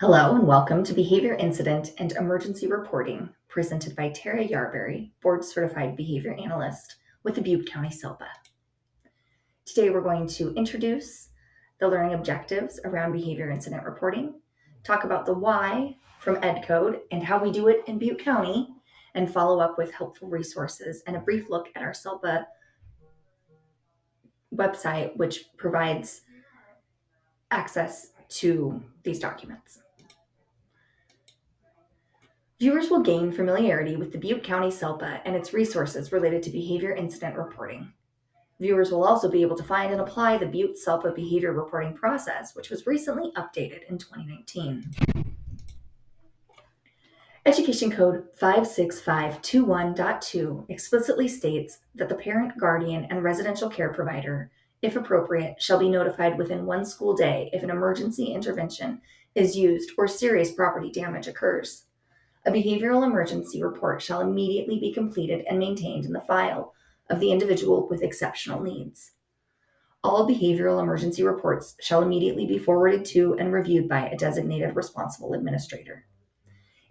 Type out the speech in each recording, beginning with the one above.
Hello and welcome to Behavior Incident and Emergency Reporting, presented by Tara Yarberry, Board Certified Behavior Analyst with the Butte County SELPA. Today we're going to introduce the learning objectives around behavior incident reporting, talk about the why from EdCode and how we do it in Butte County, and follow up with helpful resources and a brief look at our SELPA website, which provides access to these documents. Viewers will gain familiarity with the Butte County SELPA and its resources related to behavior incident reporting. Viewers will also be able to find and apply the Butte SELPA behavior reporting process, which was recently updated in 2019. Education Code 56521.2 explicitly states that the parent, guardian, and residential care provider, if appropriate, shall be notified within one school day if an emergency intervention is used or serious property damage occurs. A behavioral emergency report shall immediately be completed and maintained in the file of the individual with exceptional needs. All behavioral emergency reports shall immediately be forwarded to and reviewed by a designated responsible administrator.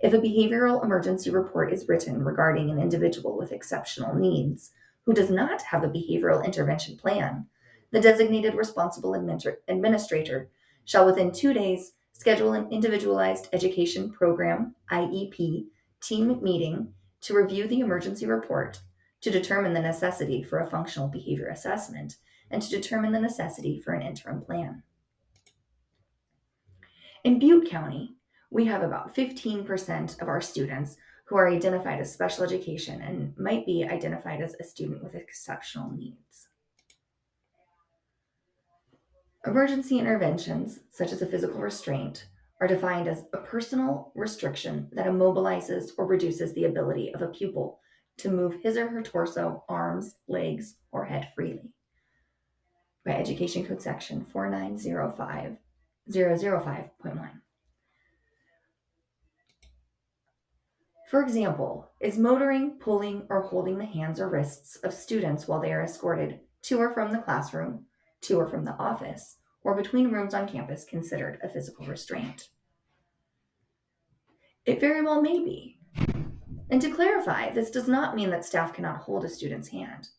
If a behavioral emergency report is written regarding an individual with exceptional needs who does not have a behavioral intervention plan, the designated responsible administrator shall within 2 days schedule an individualized education program (IEP) team meeting to review the emergency report, to determine the necessity for a functional behavior assessment, and to determine the necessity for an interim plan. In Butte County, we have about 15% of our students who are identified as special education and might be identified as a student with exceptional needs. Emergency interventions, such as a physical restraint, are defined as a personal restriction that immobilizes or reduces the ability of a pupil to move his or her torso, arms, legs, or head freely by Education Code Section 4905005.1. For example, is motoring, pulling, or holding the hands or wrists of students while they are escorted to or from the classroom, to or from the office, or between rooms on campus considered a physical restraint? It very well may be. And to clarify, this does not mean that staff cannot hold a student's hand.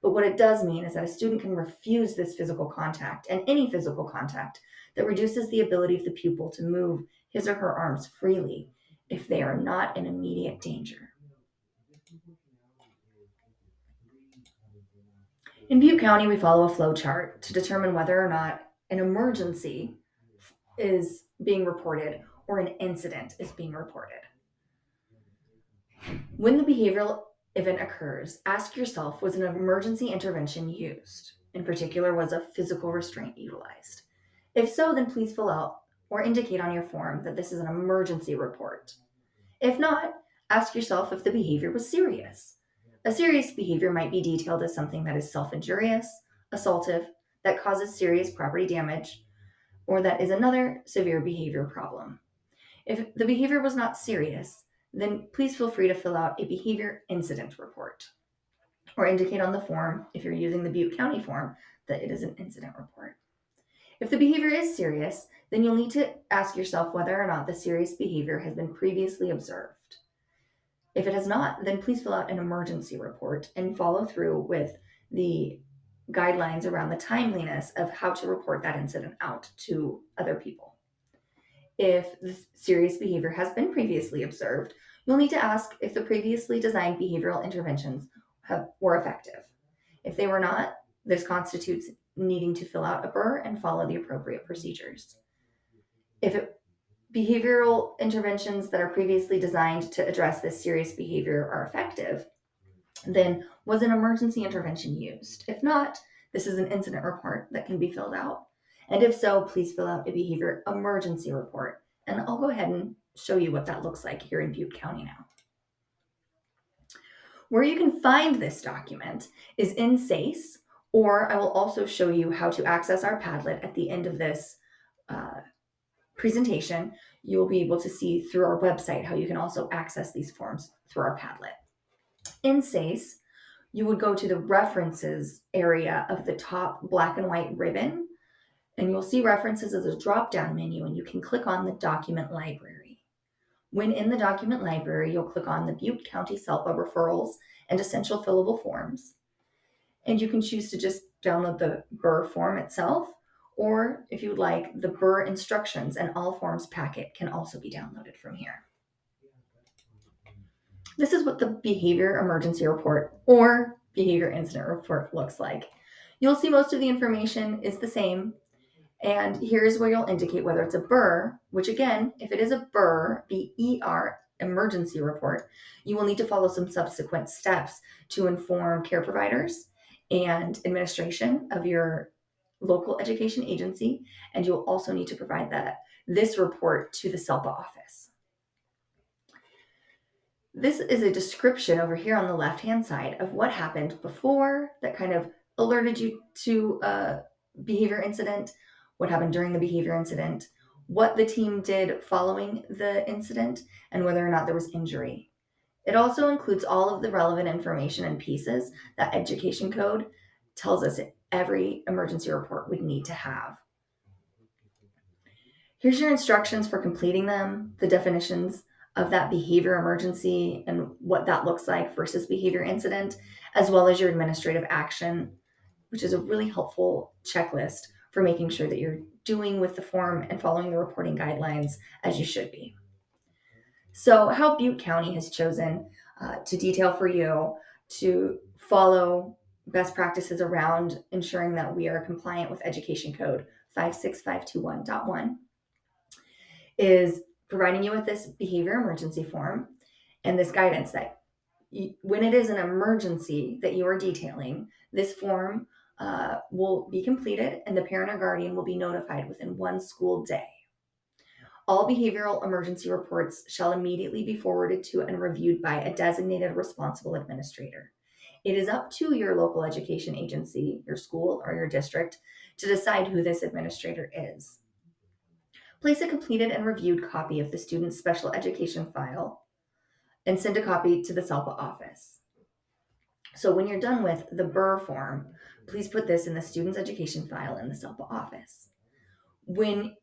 But what it does mean is that a student can refuse this physical contact and any physical contact that reduces the ability of the pupil to move his or her arms freely if they are not in immediate danger. In Butte County, we follow a flow chart to determine whether or not an emergency is being reported or an incident is being reported. When the behavioral event occurs, ask yourself, was an emergency intervention used? In particular, was a physical restraint utilized? If so, then please fill out or indicate on your form that this is an emergency report. If not, ask yourself if the behavior was serious. A serious behavior might be detailed as something that is self-injurious, assaultive, that causes serious property damage, or that is another severe behavior problem. If the behavior was not serious, then please feel free to fill out a behavior incident report or indicate on the form, if you're using the Butte County form, that it is an incident report. If the behavior is serious, then you'll need to ask yourself whether or not the serious behavior has been previously observed. If it has not, then please fill out an emergency report and follow through with the guidelines around the timeliness of how to report that incident out to other people. If the serious behavior has been previously observed, you'll need to ask if the previously designed behavioral interventions were effective. If they were not, this constitutes needing to fill out a BER and follow the appropriate procedures. If behavioral interventions that are previously designed to address this serious behavior are effective, then was an emergency intervention used? If not, this is an incident report that can be filled out. And if so, please fill out a behavior emergency report. And I'll go ahead and show you what that looks like here in Butte County now. Where you can find this document is in SACE, or I will also show you how to access our Padlet at the end of this presentation. You'll be able to see through our website how you can also access these forms through our Padlet. In SACE, you would go to the references area of the top black and white ribbon And you'll see references as a drop-down menu, and you can click on the document library. When in the document library, you'll click on the Butte County SELPA referrals and essential fillable forms. And you can choose to just download the BUR form itself, or if you would like, the BUR instructions and all forms packet can also be downloaded from here. This is what the behavior emergency report or behavior incident report looks like. You'll see most of the information is the same. And here's where you'll indicate whether it's a BUR, which again, if it is a BUR, BER emergency report, you will need to follow some subsequent steps to inform care providers and administration of your local education agency. And you'll also need to provide this report to the SELPA office. This is a description over here on the left-hand side of what happened before that kind of alerted you to a behavior incident, what happened during the behavior incident, what the team did following the incident, and whether or not there was injury. It also includes all of the relevant information and pieces that Education Code tells us every emergency report would need to have. Here's your instructions for completing them, the definitions of that behavior emergency and what that looks like versus behavior incident, as well as your administrative action, which is a really helpful checklist for making sure that you're doing with the form and following the reporting guidelines as you should be. So, how Butte County has chosen to detail for you to follow best practices around ensuring that we are compliant with Education Code 56521.1 is providing you with this behavior emergency form and this guidance that when it is an emergency that you are detailing, this form will be completed and the parent or guardian will be notified within 1 school day. All behavioral emergency reports shall immediately be forwarded to and reviewed by a designated responsible administrator. It is up to your local education agency, your school, or your district to decide who this administrator is. Place a completed and reviewed copy of the student's special education file and send a copy to the SELPA office. So when you're done with the BUR form, please put this in the student's education file in the SELPA office. When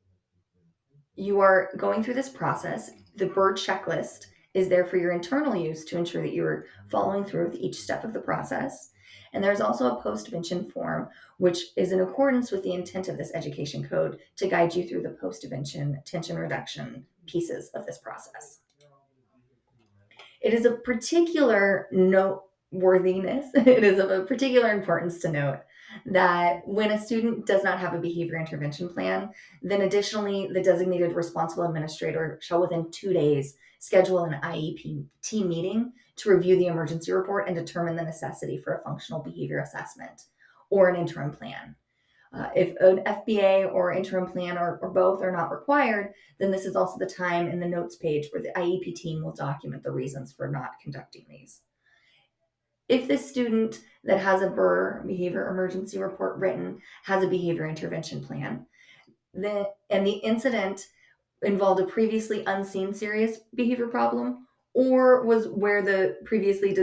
you are going through this process, the BUR checklist is there for your internal use to ensure that you're following through with each step of the process. And there's also a post-vention form, which is in accordance with the intent of this education code to guide you through the post-vention tension reduction pieces of this process. It is of particular noteworthiness, it is of a particular importance to note that when a student does not have a behavior intervention plan, then additionally, the designated responsible administrator shall within 2 days schedule an IEP team meeting to review the emergency report and determine the necessity for a functional behavior assessment or an interim plan. If an FBA or interim plan or both are not required, then this is also the time in the notes page where the IEP team will document the reasons for not conducting these. If the student that has a BUR behavior emergency report written has a behavior intervention plan, and the incident involved a previously unseen serious behavior problem or was where the previously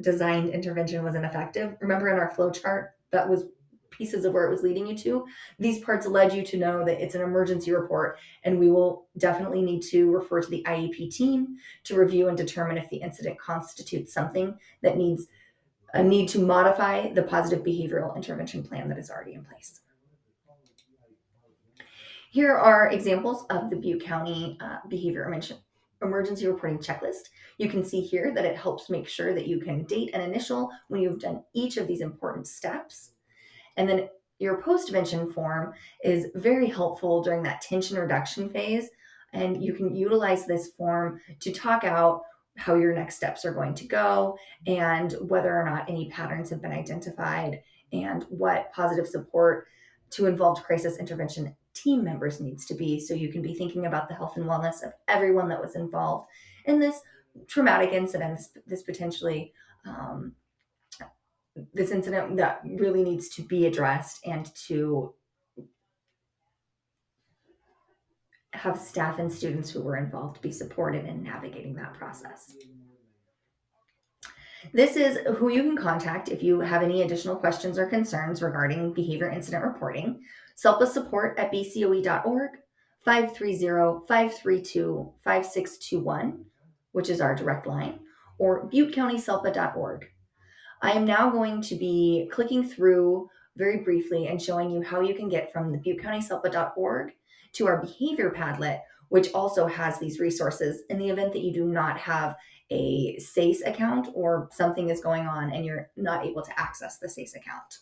designed intervention was ineffective. Remember in our flow chart, that was pieces of where it was leading you to. These parts led you to know that it's an emergency report, and we will definitely need to refer to the IEP team to review and determine if the incident constitutes something that needs a need to modify the positive behavioral intervention plan that is already in place. Here are examples of the Butte County behavior emergency reporting checklist. You can see here that it helps make sure that you can date and initial when you've done each of these important steps. And then your post-vention form is very helpful during that tension reduction phase. And you can utilize this form to talk out how your next steps are going to go and whether or not any patterns have been identified and what positive support to involved crisis intervention team members needs to be. So you can be thinking about the health and wellness of everyone that was involved in this traumatic incident, this potentially this incident that really needs to be addressed and to have staff and students who were involved be supported in navigating that process. This is who you can contact if you have any additional questions or concerns regarding behavior incident reporting. SELPA support at bcoe.org, 530-532-5621, which is our direct line, or buttecountyselpa.org. I am now going to be clicking through very briefly and showing you how you can get from the buttecountyselpa.org to our behavior Padlet, which also has these resources in the event that you do not have a SACE account or something is going on and you're not able to access the SACE account.